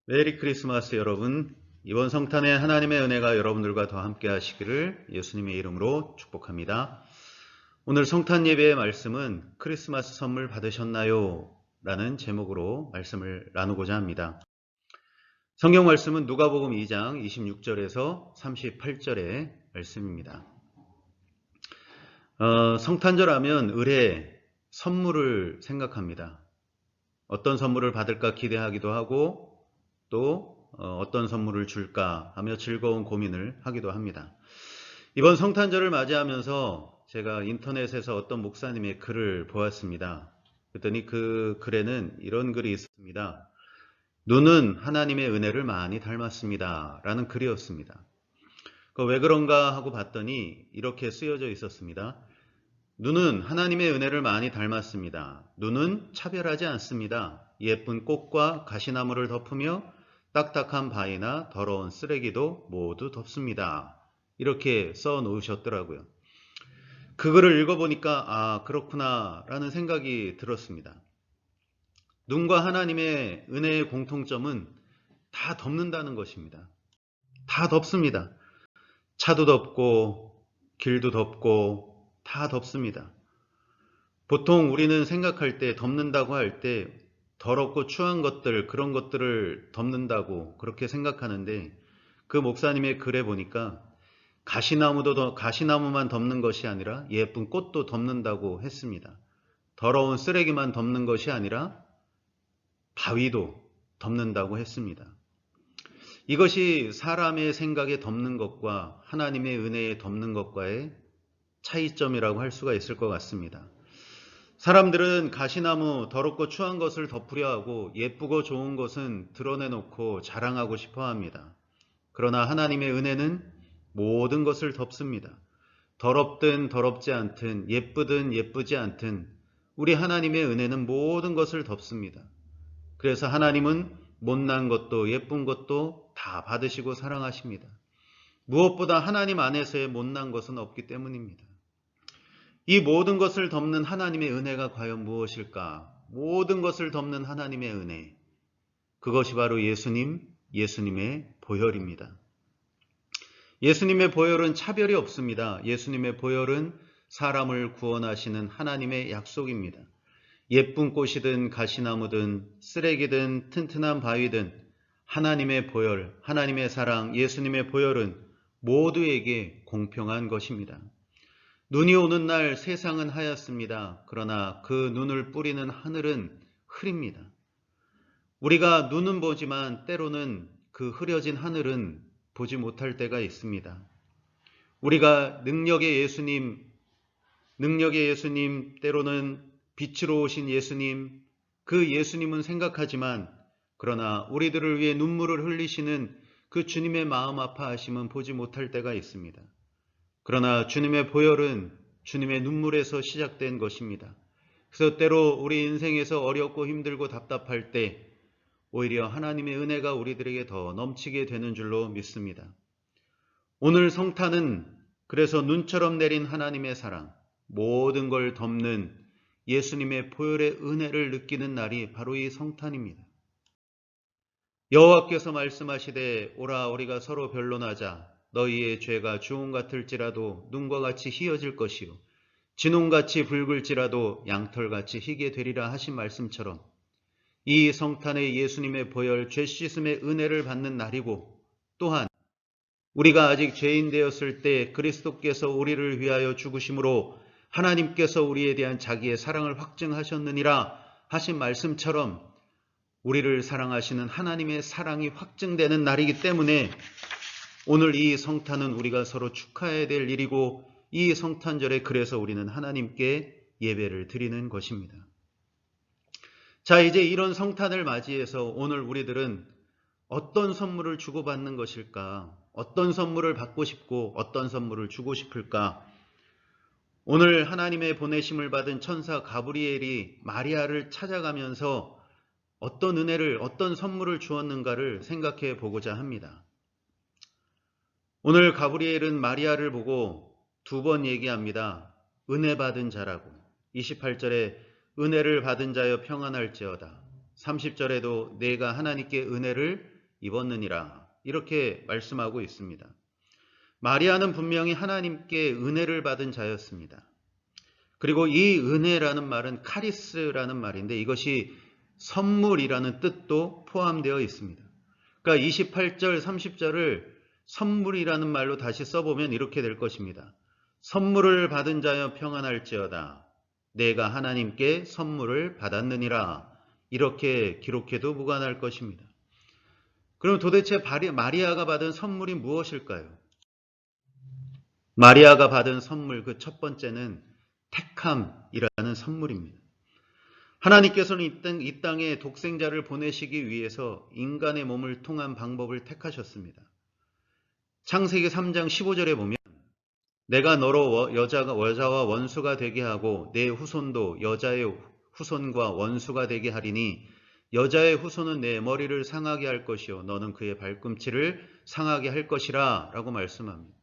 메리 크리스마스 여러분. 이번 성탄에 하나님의 은혜가 여러분들과 더 함께 하시기를 예수님의 이름으로 축복합니다. 오늘 성탄 예배의 말씀은 크리스마스 선물 받으셨나요? 라는 제목으로 말씀을 나누고자 합니다. 성경 말씀은 누가복음 2장 26절에서 38절의 말씀입니다. 성탄절 하면 의례 선물을 생각합니다. 어떤 선물을 받을까 기대하기도 하고 또 어떤 선물을 줄까 하며 즐거운 고민을 하기도 합니다. 이번 성탄절을 맞이하면서 제가 인터넷에서 어떤 목사님의 글을 보았습니다. 그랬더니 그 글에는 이런 글이 있습니다. 눈은 하나님의 은혜를 많이 닮았습니다. 라는 글이었습니다. 왜 그런가 하고 봤더니 이렇게 쓰여져 있었습니다. 눈은 하나님의 은혜를 많이 닮았습니다. 눈은 차별하지 않습니다. 예쁜 꽃과 가시나무를 덮으며 딱딱한 바위나 더러운 쓰레기도 모두 덮습니다. 이렇게 써 놓으셨더라고요. 그 글을 읽어보니까 그렇구나 라는 생각이 들었습니다. 눈과 하나님의 은혜의 공통점은 다 덮는다는 것입니다. 다 덮습니다. 차도 덮고 길도 덮고 다 덮습니다. 보통 우리는 생각할 때 덮는다고 할 때 더럽고 추한 것들, 그런 것들을 덮는다고 그렇게 생각하는데 그 목사님의 글에 보니까 가시나무만 덮는 것이 아니라 예쁜 꽃도 덮는다고 했습니다. 더러운 쓰레기만 덮는 것이 아니라 바위도 덮는다고 했습니다. 이것이 사람의 생각에 덮는 것과 하나님의 은혜에 덮는 것과의 차이점이라고 할 수가 있을 것 같습니다. 사람들은 가시나무, 더럽고 추한 것을 덮으려 하고 예쁘고 좋은 것은 드러내놓고 자랑하고 싶어 합니다. 그러나 하나님의 은혜는 모든 것을 덮습니다. 더럽든 더럽지 않든 예쁘든 예쁘지 않든 우리 하나님의 은혜는 모든 것을 덮습니다. 그래서 하나님은 못난 것도 예쁜 것도 다 받으시고 사랑하십니다. 무엇보다 하나님 안에서의 못난 것은 없기 때문입니다. 이 모든 것을 덮는 하나님의 은혜가 과연 무엇일까? 모든 것을 덮는 하나님의 은혜. 그것이 바로 예수님의 보혈입니다. 예수님의 보혈은 차별이 없습니다. 예수님의 보혈은 사람을 구원하시는 하나님의 약속입니다. 예쁜 꽃이든 가시나무든 쓰레기든 튼튼한 바위든 하나님의 보혈, 하나님의 사랑, 예수님의 보혈은 모두에게 공평한 것입니다. 눈이 오는 날 세상은 하얗습니다. 그러나 그 눈을 뿌리는 하늘은 흐립니다. 우리가 눈은 보지만 때로는 그 흐려진 하늘은 보지 못할 때가 있습니다. 우리가 능력의 예수님, 때로는 빛으로 오신 예수님, 그 예수님은 생각하지만 그러나 우리들을 위해 눈물을 흘리시는 그 주님의 마음 아파하심은 보지 못할 때가 있습니다. 그러나 주님의 보혈은 주님의 눈물에서 시작된 것입니다. 그래서 때로 우리 인생에서 어렵고 힘들고 답답할 때 오히려 하나님의 은혜가 우리들에게 더 넘치게 되는 줄로 믿습니다. 오늘 성탄은 그래서 눈처럼 내린 하나님의 사랑, 모든 걸 덮는 예수님의 보혈의 은혜를 느끼는 날이 바로 이 성탄입니다. 여호와께서 말씀하시되 오라 우리가 서로 변론하자. 너희의 죄가 주홍 같을지라도 눈과 같이 희어질 것이요 진홍같이 붉을지라도 양털같이 희게 되리라 하신 말씀처럼 이 성탄의 예수님의 보혈 죄 씻음의 은혜를 받는 날이고 또한 우리가 아직 죄인 되었을 때 그리스도께서 우리를 위하여 죽으심으로 하나님께서 우리에 대한 자기의 사랑을 확증하셨느니라 하신 말씀처럼 우리를 사랑하시는 하나님의 사랑이 확증되는 날이기 때문에 오늘 이 성탄은 우리가 서로 축하해야 될 일이고 이 성탄절에 그래서 우리는 하나님께 예배를 드리는 것입니다. 자, 이제 이런 성탄을 맞이해서 오늘 우리들은 어떤 선물을 주고받는 것일까? 어떤 선물을 받고 싶고 어떤 선물을 주고 싶을까? 오늘 하나님의 보내심을 받은 천사 가브리엘이 마리아를 찾아가면서 어떤 은혜를, 어떤 선물을 주었는가를 생각해 보고자 합니다. 오늘 가브리엘은 마리아를 보고 두 번 얘기합니다. 은혜 받은 자라고. 28절에 은혜를 받은 자여 평안할지어다. 30절에도 내가 하나님께 은혜를 입었느니라. 이렇게 말씀하고 있습니다. 마리아는 분명히 하나님께 은혜를 받은 자였습니다. 그리고 이 은혜라는 말은 카리스라는 말인데 이것이 선물이라는 뜻도 포함되어 있습니다. 그러니까 28절, 30절을 선물이라는 말로 다시 써보면 이렇게 될 것입니다. 선물을 받은 자여 평안할지어다. 내가 하나님께 선물을 받았느니라. 이렇게 기록해도 무관할 것입니다. 그럼 도대체 마리아가 받은 선물이 무엇일까요? 마리아가 받은 선물 그 첫 번째는 택함이라는 선물입니다. 하나님께서는 이 땅에 독생자를 보내시기 위해서 인간의 몸을 통한 방법을 택하셨습니다. 창세기 3장 15절에 보면 내가 너로 여자와 원수가 되게 하고 내 후손도 여자의 후손과 원수가 되게 하리니 여자의 후손은 내 머리를 상하게 할 것이요 너는 그의 발꿈치를 상하게 할 것이라 라고 말씀합니다.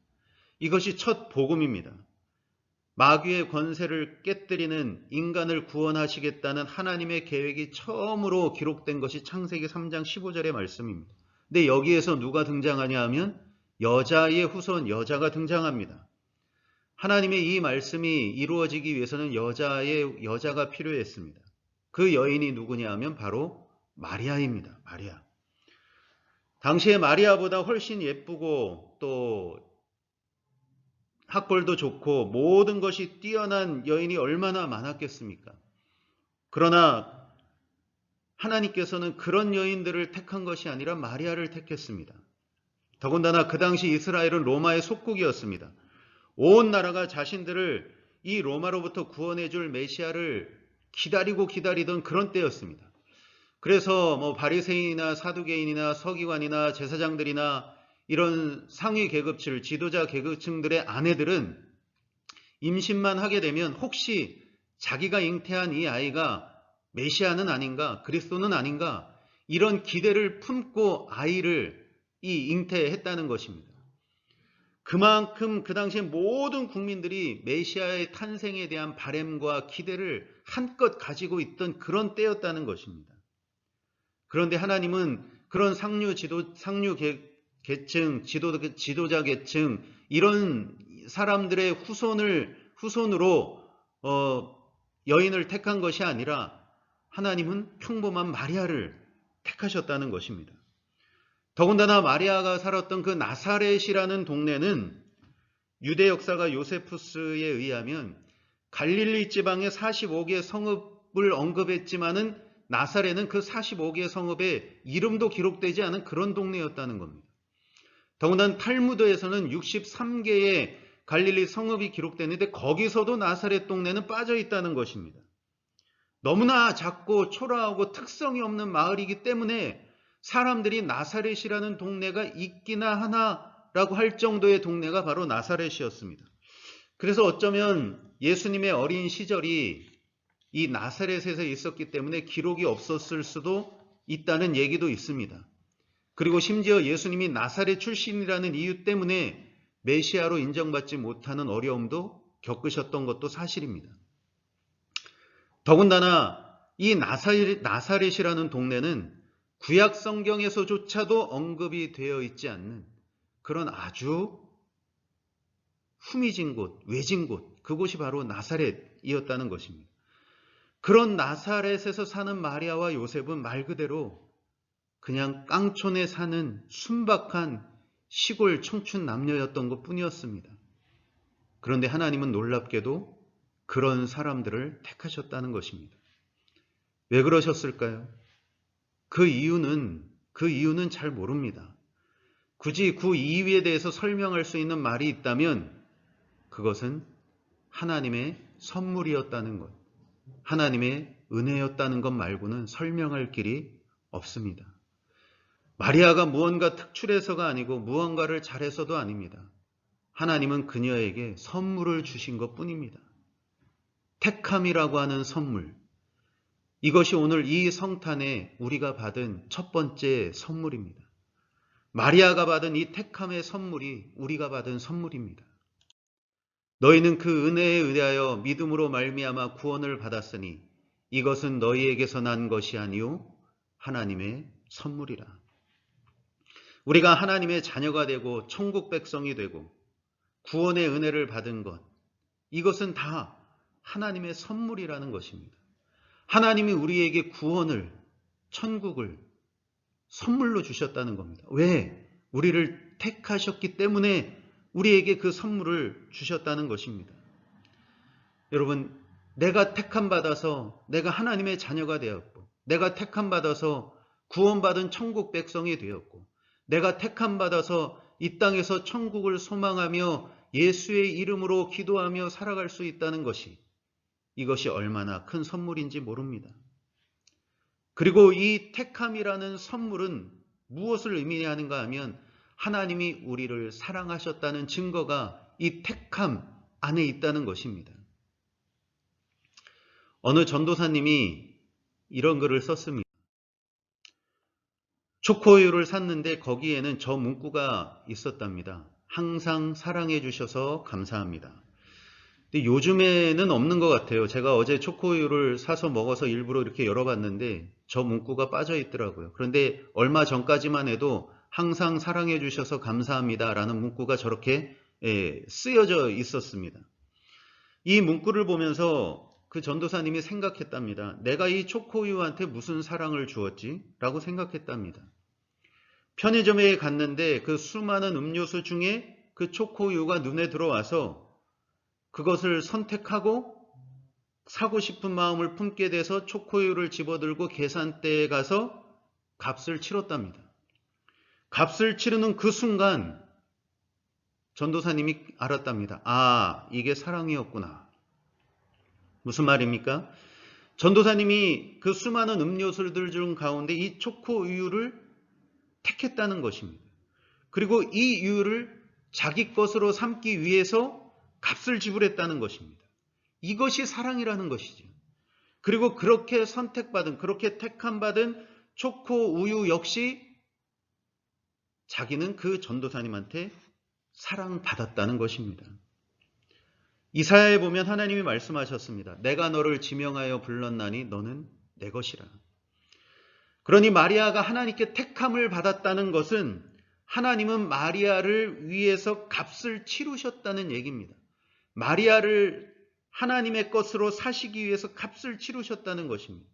이것이 첫 복음입니다. 마귀의 권세를 깨뜨리는 인간을 구원하시겠다는 하나님의 계획이 처음으로 기록된 것이 창세기 3장 15절의 말씀입니다. 근데 여기에서 누가 등장하냐 하면 여자의 후손, 여자가 등장합니다. 하나님의 이 말씀이 이루어지기 위해서는 여자가 필요했습니다. 그 여인이 누구냐 하면 바로 마리아입니다. 마리아. 당시에 마리아보다 훨씬 예쁘고 또 학벌도 좋고 모든 것이 뛰어난 여인이 얼마나 많았겠습니까? 그러나 하나님께서는 그런 여인들을 택한 것이 아니라 마리아를 택했습니다. 더군다나 그 당시 이스라엘은 로마의 속국이었습니다. 온 나라가 자신들을 이 로마로부터 구원해 줄 메시아를 기다리던 그런 때였습니다. 그래서 바리새인이나 사두개인이나 서기관이나 제사장들이나 이런 상위 계급층, 지도자 계급층들의 아내들은 임신만 하게 되면 혹시 자기가 잉태한 이 아이가 메시아는 아닌가, 그리스도는 아닌가 이런 기대를 품고 아이를 잉태했다는 것입니다. 그만큼 그 당시에 모든 국민들이 메시아의 탄생에 대한 바램과 기대를 한껏 가지고 있던 그런 때였다는 것입니다. 그런데 하나님은 그런 상류 계층, 지도자 계층 이런 사람들의 후손으로 여인을 택한 것이 아니라 하나님은 평범한 마리아를 택하셨다는 것입니다. 더군다나 마리아가 살았던 그 나사렛이라는 동네는 유대 역사가 요세푸스에 의하면 갈릴리 지방의 45개의 성읍을 언급했지만은 나사렛은 그 45개의 성읍에 이름도 기록되지 않은 그런 동네였다는 겁니다. 더군다나 탈무드에서는 63개의 갈릴리 성읍이 기록되는데 거기서도 나사렛 동네는 빠져 있다는 것입니다. 너무나 작고 초라하고 특성이 없는 마을이기 때문에 사람들이 나사렛이라는 동네가 있기나 하나라고 할 정도의 동네가 바로 나사렛이었습니다. 그래서 어쩌면 예수님의 어린 시절이 이 나사렛에서 있었기 때문에 기록이 없었을 수도 있다는 얘기도 있습니다. 그리고 심지어 예수님이 나사렛 출신이라는 이유 때문에 메시아로 인정받지 못하는 어려움도 겪으셨던 것도 사실입니다. 더군다나 이 나사렛이라는 동네는 구약 성경에서조차도 언급이 되어 있지 않는 그런 아주 후미진 곳, 외진 곳, 그곳이 바로 나사렛이었다는 것입니다. 그런 나사렛에서 사는 마리아와 요셉은 말 그대로 그냥 깡촌에 사는 순박한 시골 청춘 남녀였던 것 뿐이었습니다. 그런데 하나님은 놀랍게도 그런 사람들을 택하셨다는 것입니다. 왜 그러셨을까요? 그 이유는 잘 모릅니다. 굳이 그 이유에 대해서 설명할 수 있는 말이 있다면 그것은 하나님의 선물이었다는 것, 하나님의 은혜였다는 것 말고는 설명할 길이 없습니다. 마리아가 무언가 특출해서가 아니고 무언가를 잘해서도 아닙니다. 하나님은 그녀에게 선물을 주신 것 뿐입니다. 택함이라고 하는 선물, 이것이 오늘 이 성탄에 우리가 받은 첫 번째 선물입니다. 마리아가 받은 이 택함의 선물이 우리가 받은 선물입니다. 너희는 그 은혜에 의하여 믿음으로 말미암아 구원을 받았으니 이것은 너희에게서 난 것이 아니요 하나님의 선물이라. 우리가 하나님의 자녀가 되고 천국 백성이 되고 구원의 은혜를 받은 것, 이것은 다 하나님의 선물이라는 것입니다. 하나님이 우리에게 구원을, 천국을 선물로 주셨다는 겁니다. 왜? 우리를 택하셨기 때문에 우리에게 그 선물을 주셨다는 것입니다. 여러분, 내가 택함 받아서 내가 하나님의 자녀가 되었고, 내가 택함 받아서 구원받은 천국 백성이 되었고, 내가 택함 받아서 이 땅에서 천국을 소망하며 예수의 이름으로 기도하며 살아갈 수 있다는 것이, 이것이 얼마나 큰 선물인지 모릅니다. 그리고 이 택함이라는 선물은 무엇을 의미하는가 하면 하나님이 우리를 사랑하셨다는 증거가 이 택함 안에 있다는 것입니다. 어느 전도사님이 이런 글을 썼습니다. 초코우유를 샀는데 거기에는 저 문구가 있었답니다. 항상 사랑해 주셔서 감사합니다. 근데 요즘에는 없는 것 같아요. 제가 어제 초코우유를 사서 먹어서 일부러 이렇게 열어봤는데 저 문구가 빠져 있더라고요. 그런데 얼마 전까지만 해도 항상 사랑해 주셔서 감사합니다 라는 문구가 저렇게 쓰여져 있었습니다. 이 문구를 보면서 그 전도사님이 생각했답니다. 내가 이 초코우유한테 무슨 사랑을 주었지? 라고 생각했답니다. 편의점에 갔는데 그 수많은 음료수 중에 그 초코우유가 눈에 들어와서 그것을 선택하고 사고 싶은 마음을 품게 돼서 초코우유를 집어들고 계산대에 가서 값을 치렀답니다. 값을 치르는 그 순간 전도사님이 알았답니다. 아, 이게 사랑이었구나. 무슨 말입니까? 전도사님이 그 수많은 음료수들 중 가운데 이 초코우유를 택했다는 것입니다. 그리고 이 우유를 자기 것으로 삼기 위해서 값을 지불했다는 것입니다. 이것이 사랑이라는 것이죠. 그리고 그렇게 선택받은, 그렇게 택함받은 초코우유 역시 자기는 그 전도사님한테 사랑받았다는 것입니다. 이사야에 보면 하나님이 말씀하셨습니다. 내가 너를 지명하여 불렀나니 너는 내 것이라. 그러니 마리아가 하나님께 택함을 받았다는 것은 하나님은 마리아를 위해서 값을 치르셨다는 얘기입니다. 마리아를 하나님의 것으로 사시기 위해서 값을 치르셨다는 것입니다.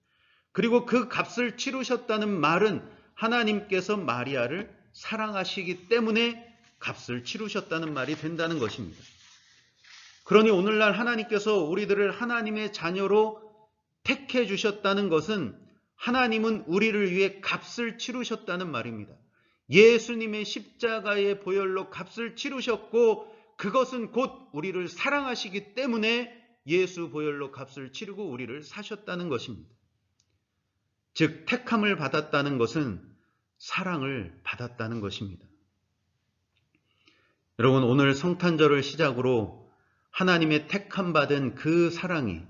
그리고 그 값을 치르셨다는 말은 하나님께서 마리아를 사랑하시기 때문에 값을 치르셨다는 말이 된다는 것입니다. 그러니 오늘날 하나님께서 우리들을 하나님의 자녀로 택해 주셨다는 것은 하나님은 우리를 위해 값을 치르셨다는 말입니다. 예수님의 십자가의 보혈로 값을 치르셨고 그것은 곧 우리를 사랑하시기 때문에 예수 보혈로 값을 치르고 우리를 사셨다는 것입니다. 즉 택함을 받았다는 것은 사랑을 받았다는 것입니다. 여러분, 오늘 성탄절을 시작으로 하나님의 택함 받은 그 사랑이,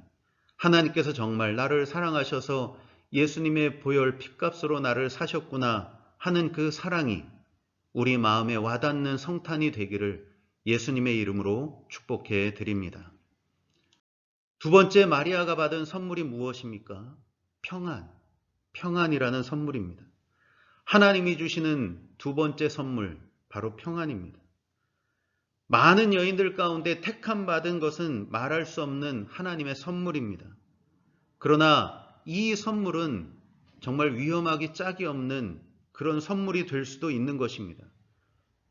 하나님께서 정말 나를 사랑하셔서 예수님의 보혈 핏값으로 나를 사셨구나 하는 그 사랑이 우리 마음에 와닿는 성탄이 되기를 예수님의 이름으로 축복해 드립니다. 두 번째, 마리아가 받은 선물이 무엇입니까? 평안, 평안이라는 선물입니다. 하나님이 주시는 두 번째 선물, 바로 평안입니다. 많은 여인들 가운데 택함 받은 것은 말할 수 없는 하나님의 선물입니다. 그러나 이 선물은 정말 위험하기 짝이 없는 그런 선물이 될 수도 있는 것입니다.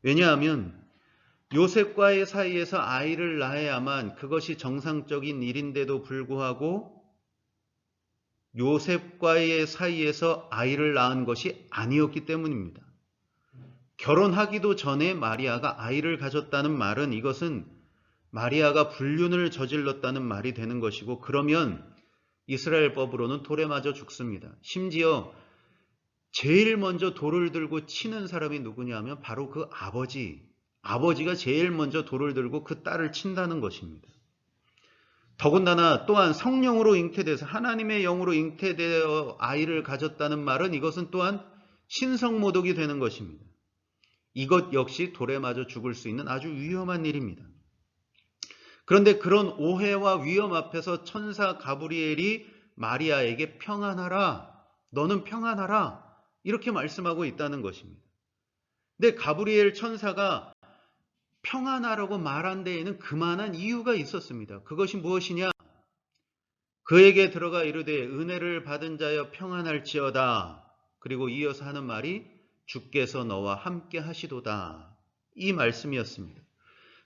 왜냐하면 요셉과의 사이에서 아이를 낳아야만 그것이 정상적인 일인데도 불구하고 요셉과의 사이에서 아이를 낳은 것이 아니었기 때문입니다. 결혼하기도 전에 마리아가 아이를 가졌다는 말은 이것은 마리아가 불륜을 저질렀다는 말이 되는 것이고, 그러면 이스라엘 법으로는 돌에 맞아 죽습니다. 심지어 제일 먼저 돌을 들고 치는 사람이 누구냐 하면 바로 그 아버지가 제일 먼저 돌을 들고 그 딸을 친다는 것입니다. 더군다나 또한 성령으로 잉태돼서 하나님의 영으로 잉태되어 아이를 가졌다는 말은 이것은 또한 신성모독이 되는 것입니다. 이것 역시 돌에 맞아 죽을 수 있는 아주 위험한 일입니다. 그런데 그런 오해와 위험 앞에서 천사 가브리엘이 마리아에게 평안하라, 너는 평안하라, 이렇게 말씀하고 있다는 것입니다. 근데 가브리엘 천사가 평안하라고 말한 데에는 그만한 이유가 있었습니다. 그것이 무엇이냐? 그에게 들어가 이르되 은혜를 받은 자여 평안할지어다. 그리고 이어서 하는 말이 주께서 너와 함께 하시도다. 이 말씀이었습니다.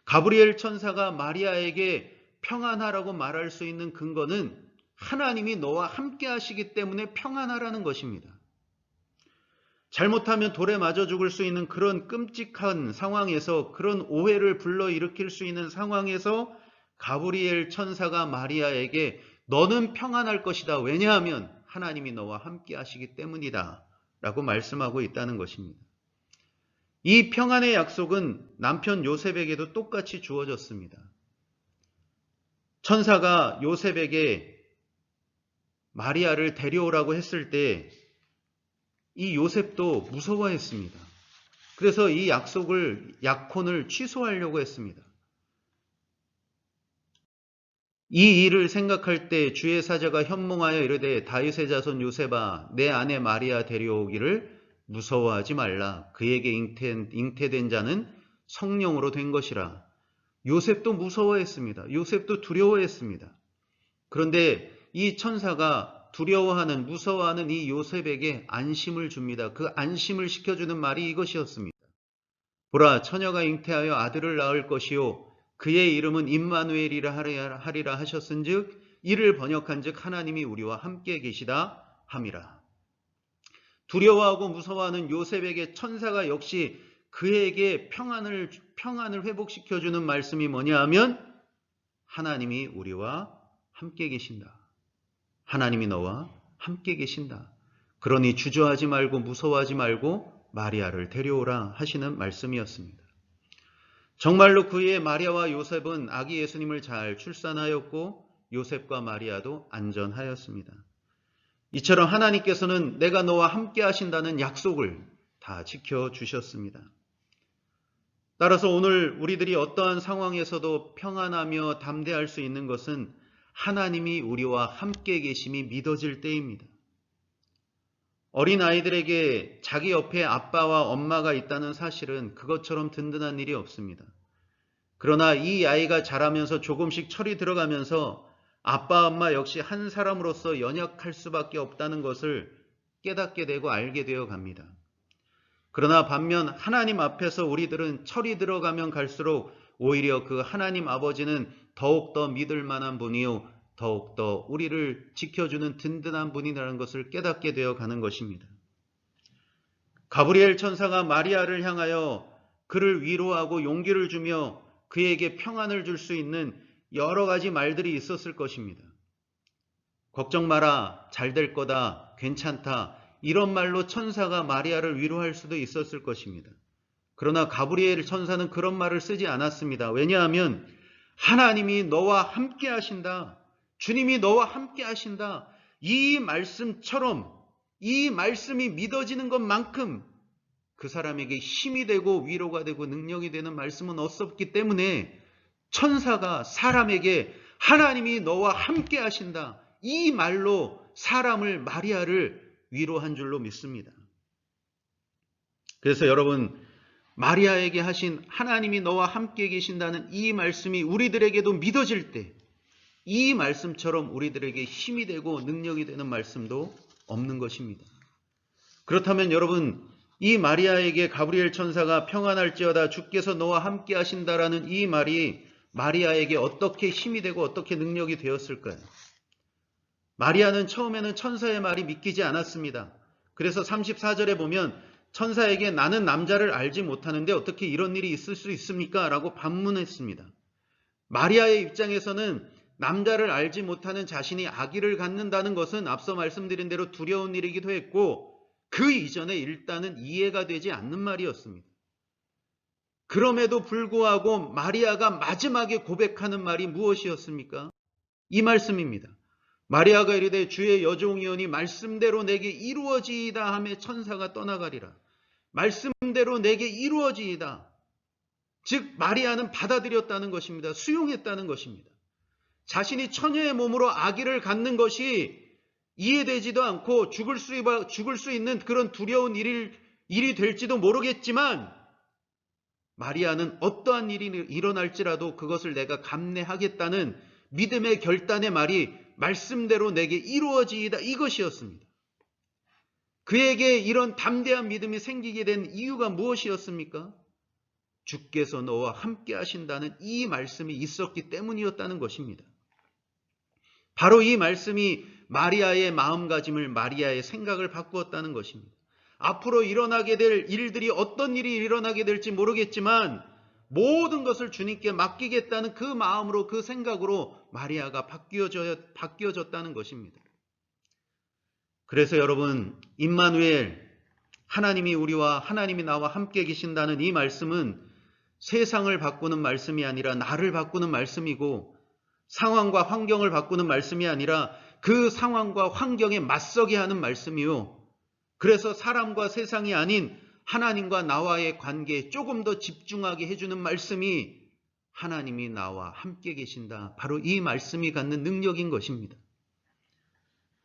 가브리엘 천사가 마리아에게 평안하라고 말할 수 있는 근거는 하나님이 너와 함께 하시기 때문에 평안하라는 것입니다. 잘못하면 돌에 맞아 죽을 수 있는 그런 끔찍한 상황에서, 그런 오해를 불러일으킬 수 있는 상황에서 가브리엘 천사가 마리아에게 너는 평안할 것이다. 왜냐하면 하나님이 너와 함께 하시기 때문이다. 라고 말씀하고 있다는 것입니다. 이 평안의 약속은 남편 요셉에게도 똑같이 주어졌습니다. 천사가 요셉에게 마리아를 데려오라고 했을 때 이 요셉도 무서워했습니다. 그래서 이 약혼을 취소하려고 했습니다. 이 일을 생각할 때 주의 사자가 현몽하여 이르되 다윗의 자손 요셉아 내 아내 마리아 데려오기를 무서워하지 말라. 그에게 잉태된 자는 성령으로 된 것이라. 요셉도 무서워했습니다. 요셉도 두려워했습니다. 그런데 이 천사가 두려워하는, 무서워하는 이 요셉에게 안심을 줍니다. 그 안심을 시켜주는 말이 이것이었습니다. 보라, 처녀가 잉태하여 아들을 낳을 것이요 그의 이름은 임마누엘이라 하리라 하셨은즉 이를 번역한즉 하나님이 우리와 함께 계시다 함이라. 두려워하고 무서워하는 요셉에게 천사가 역시 그에게 평안을 회복시켜주는 말씀이 뭐냐 하면 하나님이 우리와 함께 계신다. 하나님이 너와 함께 계신다. 그러니 주저하지 말고 무서워하지 말고 마리아를 데려오라 하시는 말씀이었습니다. 정말로 그의 마리아와 요셉은 아기 예수님을 잘 출산하였고 요셉과 마리아도 안전하였습니다. 이처럼 하나님께서는 내가 너와 함께 하신다는 약속을 다 지켜주셨습니다. 따라서 오늘 우리들이 어떠한 상황에서도 평안하며 담대할 수 있는 것은 하나님이 우리와 함께 계심이 믿어질 때입니다. 어린 아이들에게 자기 옆에 아빠와 엄마가 있다는 사실은 그것처럼 든든한 일이 없습니다. 그러나 이 아이가 자라면서 조금씩 철이 들어가면서 아빠, 엄마 역시 한 사람으로서 연약할 수밖에 없다는 것을 깨닫게 되고 알게 되어 갑니다. 그러나 반면 하나님 앞에서 우리들은 철이 들어가면 갈수록 오히려 그 하나님 아버지는 더욱더 믿을 만한 분이요 더욱더 우리를 지켜주는 든든한 분이라는 것을 깨닫게 되어 가는 것입니다. 가브리엘 천사가 마리아를 향하여 그를 위로하고 용기를 주며 그에게 평안을 줄 수 있는 여러 가지 말들이 있었을 것입니다. 걱정 마라, 잘 될 거다, 괜찮다, 이런 말로 천사가 마리아를 위로할 수도 있었을 것입니다. 그러나 가브리엘 천사는 그런 말을 쓰지 않았습니다. 왜냐하면 하나님이 너와 함께 하신다. 주님이 너와 함께 하신다. 이 말씀처럼, 이 말씀이 믿어지는 것만큼 그 사람에게 힘이 되고 위로가 되고 능력이 되는 말씀은 없었기 때문에 천사가 사람에게 하나님이 너와 함께 하신다. 이 말로 사람을, 마리아를 위로한 줄로 믿습니다. 그래서 여러분, 마리아에게 하신 하나님이 너와 함께 계신다는 이 말씀이 우리들에게도 믿어질 때 이 말씀처럼 우리들에게 힘이 되고 능력이 되는 말씀도 없는 것입니다. 그렇다면 여러분, 이 마리아에게 가브리엘 천사가 평안할지어다 주께서 너와 함께 하신다라는 이 말이 마리아에게 어떻게 힘이 되고 어떻게 능력이 되었을까요? 마리아는 처음에는 천사의 말이 믿기지 않았습니다. 그래서 34절에 보면 천사에게 나는 남자를 알지 못하는데 어떻게 이런 일이 있을 수 있습니까? 라고 반문했습니다. 마리아의 입장에서는 남자를 알지 못하는 자신이 아기를 갖는다는 것은 앞서 말씀드린 대로 두려운 일이기도 했고 그 이전에 일단은 이해가 되지 않는 말이었습니다. 그럼에도 불구하고 마리아가 마지막에 고백하는 말이 무엇이었습니까? 이 말씀입니다. 마리아가 이르되 주의 여종이오니 말씀대로 내게 이루어지이다 하며 천사가 떠나가리라. 말씀대로 내게 이루어지이다. 즉 마리아는 받아들였다는 것입니다. 수용했다는 것입니다. 자신이 처녀의 몸으로 아기를 갖는 것이 이해되지도 않고 죽을 수 있는 그런 두려운 일이 될지도 모르겠지만 마리아는 어떠한 일이 일어날지라도 그것을 내가 감내하겠다는 믿음의 결단의 말이 말씀대로 내게 이루어지이다, 이것이었습니다. 그에게 이런 담대한 믿음이 생기게 된 이유가 무엇이었습니까? 주께서 너와 함께 하신다는 이 말씀이 있었기 때문이었다는 것입니다. 바로 이 말씀이 마리아의 마음가짐을, 마리아의 생각을 바꾸었다는 것입니다. 앞으로 일어나게 될 일들이 어떤 일이 일어나게 될지 모르겠지만 모든 것을 주님께 맡기겠다는 그 마음으로, 그 생각으로 마리아가 바뀌어졌다는 것입니다. 그래서 여러분, 임마누엘, 하나님이 우리와, 하나님이 나와 함께 계신다는 이 말씀은 세상을 바꾸는 말씀이 아니라 나를 바꾸는 말씀이고, 상황과 환경을 바꾸는 말씀이 아니라 그 상황과 환경에 맞서게 하는 말씀이요, 그래서 사람과 세상이 아닌 하나님과 나와의 관계에 조금 더 집중하게 해주는 말씀이 하나님이 나와 함께 계신다, 바로 이 말씀이 갖는 능력인 것입니다.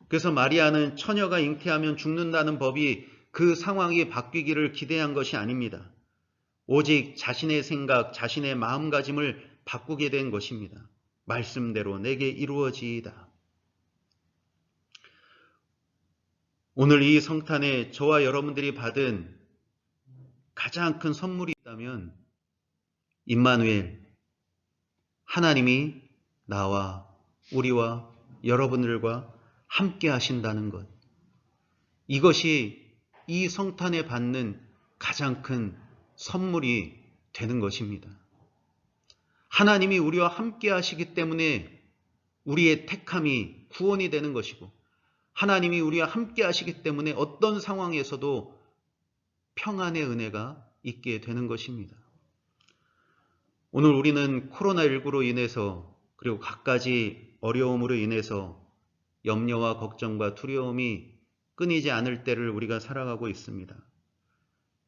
그래서 마리아는 처녀가 잉태하면 죽는다는 법이 그 상황이 바뀌기를 기대한 것이 아닙니다. 오직 자신의 생각, 자신의 마음가짐을 바꾸게 된 것입니다. 말씀대로 내게 이루어지이다. 오늘 이 성탄에 저와 여러분들이 받은 가장 큰 선물이 있다면 임마누엘, 하나님이 나와 우리와 여러분들과 함께 하신다는 것, 이것이 이 성탄에 받는 가장 큰 선물이 되는 것입니다. 하나님이 우리와 함께 하시기 때문에 우리의 택함이 구원이 되는 것이고, 하나님이 우리와 함께 하시기 때문에 어떤 상황에서도 평안의 은혜가 있게 되는 것입니다. 오늘 우리는 코로나19로 인해서, 그리고 갖가지 어려움으로 인해서 염려와 걱정과 두려움이 끊이지 않을 때를 우리가 살아가고 있습니다.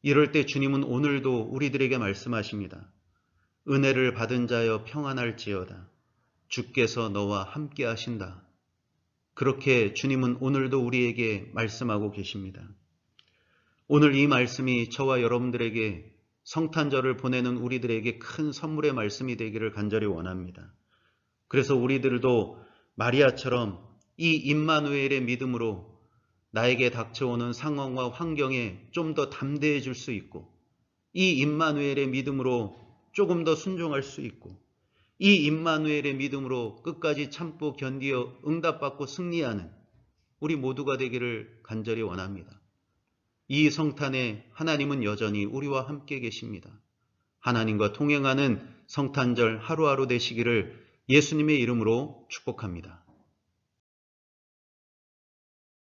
이럴 때 주님은 오늘도 우리들에게 말씀하십니다. 은혜를 받은 자여 평안할지어다. 주께서 너와 함께 하신다. 그렇게 주님은 오늘도 우리에게 말씀하고 계십니다. 오늘 이 말씀이 저와 여러분들에게, 성탄절을 보내는 우리들에게 큰 선물의 말씀이 되기를 간절히 원합니다. 그래서 우리들도 마리아처럼 이 임마누엘의 믿음으로 나에게 닥쳐오는 상황과 환경에 좀 더 담대해질 수 있고, 이 임마누엘의 믿음으로 조금 더 순종할 수 있고, 이 임마누엘의 믿음으로 끝까지 참고 견디어 응답받고 승리하는 우리 모두가 되기를 간절히 원합니다. 이 성탄에 하나님은 여전히 우리와 함께 계십니다. 하나님과 동행하는 성탄절 하루하루 되시기를 예수님의 이름으로 축복합니다.